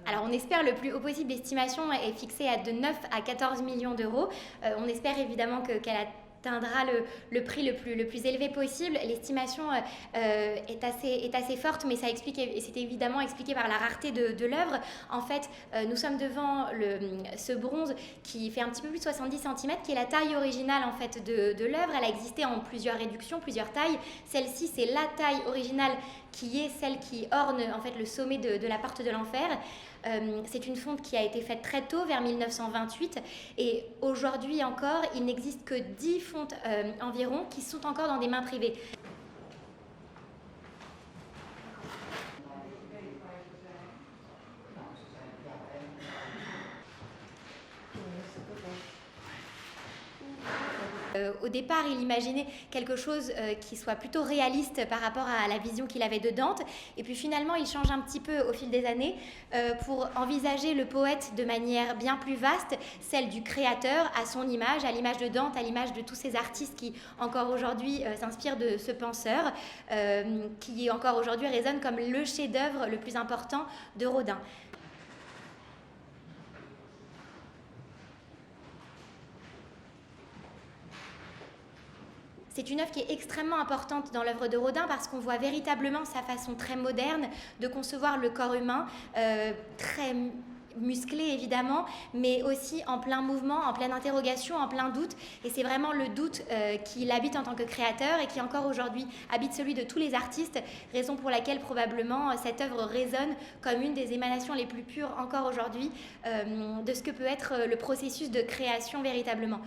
Alors on espère le plus haut possible, l'estimation est fixée à de 9 à 14 millions d'euros. On espère évidemment qu'elle atteindra le prix le plus élevé possible. L'estimation est assez forte, mais c'est évidemment expliqué par la rareté de l'œuvre. En fait, nous sommes devant ce bronze qui fait un petit peu plus de 70 cm, qui est la taille originale en fait, de l'œuvre. Elle a existé en plusieurs réductions, plusieurs tailles. Celle-ci, c'est la taille originale qui est celle qui orne en fait, le sommet de la porte de l'enfer. C'est une fonte qui a été faite très tôt, vers 1928, et aujourd'hui encore, il n'existe que 10 fontes environ qui sont encore dans des mains privées. Au départ, il imaginait quelque chose qui soit plutôt réaliste par rapport à la vision qu'il avait de Dante. Et puis finalement, il change un petit peu au fil des années pour envisager le poète de manière bien plus vaste, celle du créateur à son image, à l'image de Dante, à l'image de tous ces artistes qui encore aujourd'hui s'inspirent de ce penseur, qui encore aujourd'hui résonne comme le chef-d'œuvre le plus important de Rodin. C'est une œuvre qui est extrêmement importante dans l'œuvre de Rodin parce qu'on voit véritablement sa façon très moderne de concevoir le corps humain, très musclé évidemment, mais aussi en plein mouvement, en pleine interrogation, en plein doute. Et c'est vraiment le doute qui l'habite en tant que créateur et qui encore aujourd'hui habite celui de tous les artistes, raison pour laquelle probablement cette œuvre résonne comme une des émanations les plus pures encore aujourd'hui de ce que peut être le processus de création véritablement.